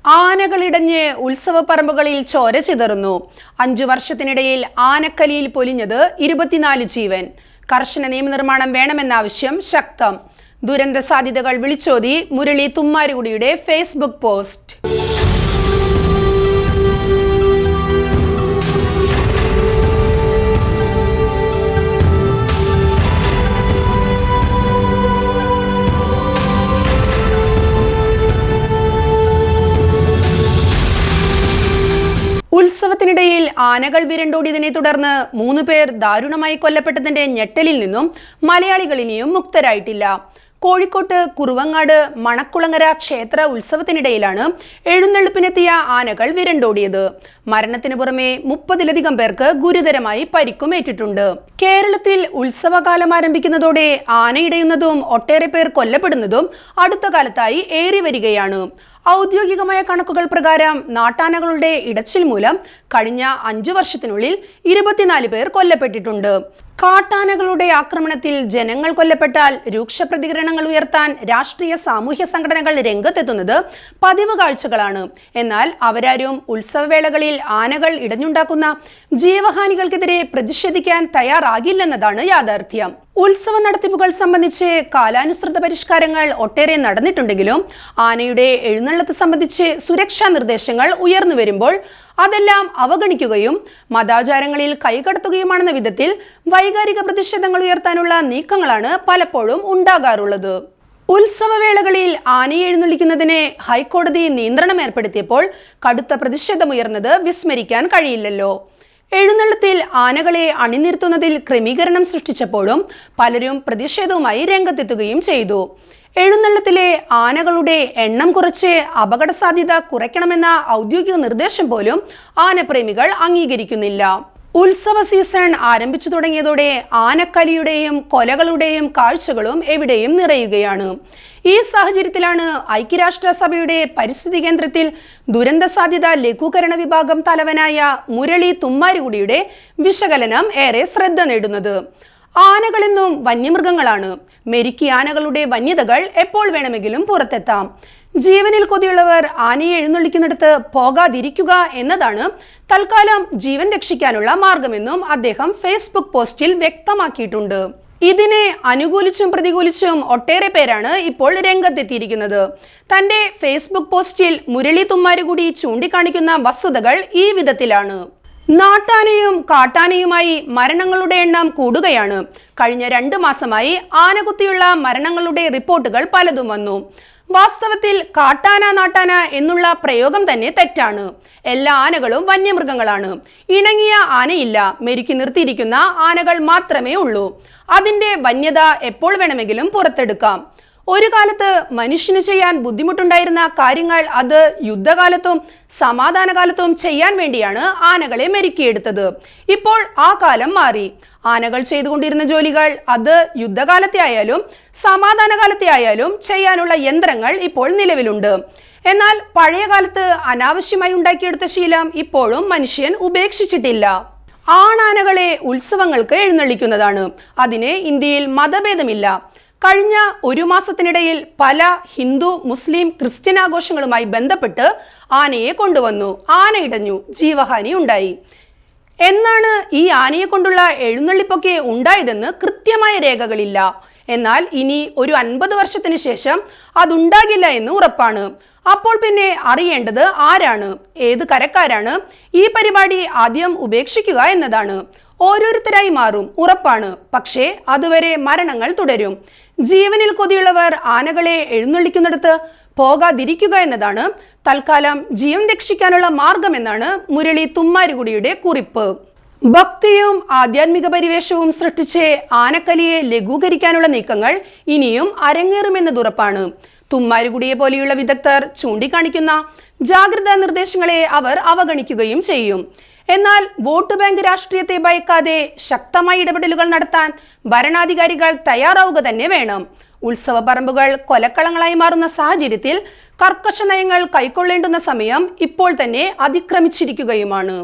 ആനകളിടഞ്ഞ് ഉത്സവപ്പറമ്പുകളിൽ ചോര ചിതറുന്നു. 5 വർഷത്തിനിടയിൽ ആനക്കലിയിൽ പൊലിഞ്ഞത് 24 ജീവൻ. കർശന നിയമനിർമ്മാണം വേണമെന്ന ആവശ്യം ശക്തം. ദുരന്ത സാധ്യതകൾ വിളിച്ചോതി മുരളി തുമ്മാരുകുടിയുടെ ഫേസ്ബുക്ക് പോസ്റ്റ്. ഉത്സവത്തിനിടയിൽ ആനകൾ വിരണ്ടോടിയതിനെ തുടർന്ന് 3 പേർ ദാരുണമായി കൊല്ലപ്പെട്ടതിന്റെ ഞെട്ടലിൽ നിന്നും മലയാളികൾ ഇനിയും മുക്തരായിട്ടില്ല. കോഴിക്കോട്ട് കുറുവങ്ങാട് മണക്കുളങ്ങര ക്ഷേത്ര ഉത്സവത്തിനിടയിലാണ് എഴുന്നള്ളിപ്പിനെത്തിയ ആനകൾ വിരണ്ടോടിയത്. മരണത്തിന് പുറമെ 30-ലധികം പേർക്ക് ഗുരുതരമായി പരിക്കുമേറ്റിട്ടുണ്ട്. കേരളത്തിൽ ഉത്സവകാലം ആരംഭിക്കുന്നതോടെ ആനയിടയുന്നതും ഒട്ടേറെ പേർ കൊല്ലപ്പെടുന്നതും അടുത്ത കാലത്തായി ഏറി വരികയാണ്. ഔദ്യോഗികമായ കണക്കുകൾ പ്രകാരം നാട്ടാനകളുടെ ഇടച്ചിൽ മൂലം കഴിഞ്ഞ 5 വർഷത്തിനുള്ളിൽ 24 പേർ കൊല്ലപ്പെട്ടിട്ടുണ്ട്. കാട്ടാനകളുടെ ആക്രമണത്തിൽ ജനങ്ങൾ കൊല്ലപ്പെട്ടാൽ രൂക്ഷ പ്രതികരണങ്ങൾ ഉയർത്താൻ രാഷ്ട്രീയ സാമൂഹ്യ സംഘടനകൾ രംഗത്തെത്തുന്നത് പതിവ് കാഴ്ചകളാണ്. എന്നാൽ അവരാരും ഉത്സവവേളകളിൽ ആനകൾ ഇടഞ്ഞുണ്ടാക്കുന്ന ജീവഹാനികൾക്കെതിരെ പ്രതിഷേധിക്കാൻ തയ്യാറാകില്ലെന്നതാണ് യാഥാർത്ഥ്യം. ഉത്സവ നടത്തിപ്പുകൾ സംബന്ധിച്ച് കാലാനുസൃത പരിഷ്കാരങ്ങൾ ഒട്ടേറെ നടന്നിട്ടുണ്ടെങ്കിലും ആനയുടെ എഴുന്നള്ളത്ത് സംബന്ധിച്ച് സുരക്ഷാ നിർദ്ദേശങ്ങൾ ഉയർന്നു വരുമ്പോൾ അതെല്ലാം അവഗണിക്കുകയും മതാചാരങ്ങളിൽ കൈകടത്തുകയുമാണെന്ന വിധത്തിൽ വൈകാരിക പ്രതിഷേധങ്ങൾ ഉയർത്താനുള്ള നീക്കങ്ങളാണ് പലപ്പോഴും ഉണ്ടാകാറുള്ളത്. ഉത്സവവേളകളിൽ ആനയെ എഴുന്നള്ളിക്കുന്നതിന് ഹൈക്കോടതി നിയന്ത്രണം ഏർപ്പെടുത്തിയപ്പോൾ കടുത്ത പ്രതിഷേധമുയർന്നത് വിസ്മരിക്കാൻ കഴിയില്ലല്ലോ. എഴുന്നള്ളത്തിൽ ആനകളെ അണിനിർത്തുന്നതിൽ ക്രമീകരണം സൃഷ്ടിച്ചപ്പോഴും പലരും പ്രതിഷേധവുമായി രംഗത്തെത്തുകയും ചെയ്തു. എഴുന്നള്ളത്തിലെ ആനകളുടെ എണ്ണം കുറച്ച് അപകട സാധ്യത കുറയ്ക്കണമെന്ന ഔദ്യോഗിക നിർദ്ദേശം പോലും ആനപ്രേമികൾ അംഗീകരിക്കുന്നില്ല. ഉത്സവ സീസൺ ആരംഭിച്ചു തുടങ്ങിയതോടെ ആനക്കലിയുടെയും കൊലകളുടെയും കാഴ്ചകളും എവിടെയും നിറയുകയാണ്. ഈ സാഹചര്യത്തിലാണ് ഐക്യരാഷ്ട്രസഭയുടെ പരിസ്ഥിതി കേന്ദ്രത്തിൽ ദുരന്ത സാധ്യത ലഘൂകരണ വിഭാഗം തലവനായ മുരളി തുമ്മാരുകുടിയുടെ വിശകലനം ഏറെ ശ്രദ്ധ നേടുന്നത്. ആനകളെന്നും വന്യമൃഗങ്ങളാണ്. മെരുക്കി ആനകളുടെ വന്യതകൾ എപ്പോൾ വേണമെങ്കിലും പുറത്തെത്താം. ജീവനിൽ കൊതിയുള്ളവർ ആനയെ എഴുന്നള്ളിക്കുന്നിടത്ത് പോകാതിരിക്കുക എന്നതാണ് തൽക്കാലം ജീവൻ രക്ഷിക്കാനുള്ള മാർഗമെന്നും അദ്ദേഹം ഫേസ്ബുക്ക് പോസ്റ്റിൽ വ്യക്തമാക്കിയിട്ടുണ്ട്. ഇതിനെ അനുകൂലിച്ചും പ്രതികൂലിച്ചും ഒട്ടേറെ പേരാണ് ഇപ്പോൾ രംഗത്തെത്തിയിരിക്കുന്നത്. തന്റെ ഫേസ്ബുക്ക് പോസ്റ്റിൽ മുരളി തുമ്മാരുകുടി ചൂണ്ടിക്കാണിക്കുന്ന വസ്തുതകൾ ഈ വിധത്തിലാണ്. നാട്ടാനയും കാട്ടാനയുമായി മരണങ്ങളുടെ എണ്ണം കൂടുകയാണ്. കഴിഞ്ഞ 2 മാസമായി ആനകുത്തിയുള്ള മരണങ്ങളുടെ റിപ്പോർട്ടുകൾ പലതും വന്നു. വാസ്തവത്തിൽ കാട്ടാന നാട്ടാന എന്നുള്ള പ്രയോഗം തന്നെ തെറ്റാണ്. എല്ലാ ആനകളും വന്യമൃഗങ്ങളാണ്. ഇണങ്ങിയ ആനയില്ല. മെരുക്കി നിർത്തിയിരിക്കുന്ന ആനകൾ മാത്രമേ ഉള്ളൂ. അതിന്റെ വന്യത എപ്പോൾ വേണമെങ്കിലും പുറത്തെടുക്കാം. ഒരു കാലത്ത് മനുഷ്യന് ചെയ്യാൻ ബുദ്ധിമുട്ടുണ്ടായിരുന്ന കാര്യങ്ങൾ അത് യുദ്ധകാലത്തും സമാധാനകാലത്തും ചെയ്യാൻ വേണ്ടിയാണ് ആനകളെ മെരുക്കിയെടുത്തത്. ഇപ്പോൾ ആ കാലം മാറി. ആനകൾ ചെയ്തുകൊണ്ടിരുന്ന ജോലികൾ അത് യുദ്ധകാലത്തെ ആയാലും സമാധാനകാലത്തെ ആയാലും ചെയ്യാനുള്ള യന്ത്രങ്ങൾ ഇപ്പോൾ നിലവിലുണ്ട്. എന്നാൽ പഴയ കാലത്ത് അനാവശ്യമായി ഉണ്ടാക്കിയെടുത്ത ശീലം ഇപ്പോഴും മനുഷ്യൻ ഉപേക്ഷിച്ചിട്ടില്ല. ആണാനകളെ ഉത്സവങ്ങൾക്ക് എഴുന്നള്ളിക്കുന്നതാണ്. അതിന് ഇന്ത്യയിൽ മതഭേദമില്ല. കഴിഞ്ഞ 1 മാസത്തിനിടയിൽ പല ഹിന്ദു, മുസ്ലിം, ക്രിസ്ത്യൻ ആഘോഷങ്ങളുമായി ബന്ധപ്പെട്ട് ആനയെ കൊണ്ടുവന്നു. ആന ഇടഞ്ഞു, ജീവഹാനി ഉണ്ടായി. എന്നാണ് ഈ ആനയെ കൊണ്ടുള്ള എഴുന്നള്ളിപ്പൊക്കെ ഉണ്ടായതെന്ന് കൃത്യമായ രേഖകളില്ല. എന്നാൽ ഇനി ഒരു 50 വർഷത്തിന് ശേഷം അതുണ്ടാകില്ല എന്ന് ഉറപ്പാണ്. അപ്പോൾ പിന്നെ അറിയേണ്ടത് ആരാണ്, ഏത് കരക്കാരാണ് ഈ പരിപാടി ആദ്യം ഉപേക്ഷിക്കുക എന്നതാണ്. ഓരോരുത്തരായി മാറും, ഉറപ്പാണ്. പക്ഷേ അതുവരെ മരണങ്ങൾ തുടരും. ജീവനിൽ കൊതിയുള്ളവർ ആനകളെ എഴുന്നള്ളിക്കുന്നിടത്ത് പോകാതിരിക്കുക എന്നതാണ് തൽക്കാലം ജീവൻ രക്ഷിക്കാനുള്ള മാർഗമെന്നാണ് മുരളി തുമ്മാരുകുടിയുടെ കുറിപ്പ്. ഭക്തിയും ആധ്യാത്മിക പരിവേഷവും സൃഷ്ടിച്ച് ആനക്കലിയെ ലഘൂകരിക്കാനുള്ള നീക്കങ്ങൾ ഇനിയും അരങ്ങേറുമെന്നതുറപ്പാണ്. തുമ്മാരുകുടിയെ പോലെയുള്ള വിദഗ്ധർ ചൂണ്ടിക്കാണിക്കുന്ന ജാഗ്രതാ നിർദ്ദേശങ്ങളെ അവർ അവഗണിക്കുകയും ചെയ്യും. എന്നാൽ വോട്ട് ബാങ്ക് രാഷ്ട്രീയത്തെ ഭയക്കാതെ ശക്തമായ ഇടപെടലുകൾ നടത്താൻ ഭരണാധികാരികൾ തയ്യാറാവുക തന്നെ വേണം. ഉത്സവ പറമ്പുകൾ കൊലക്കളങ്ങളായി മാറുന്ന സാഹചര്യത്തിൽ കർക്കശ നയങ്ങൾ കൈക്കൊള്ളേണ്ടുന്ന സമയം ഇപ്പോൾ തന്നെ അതിക്രമിച്ചിരിക്കുകയുമാണ്.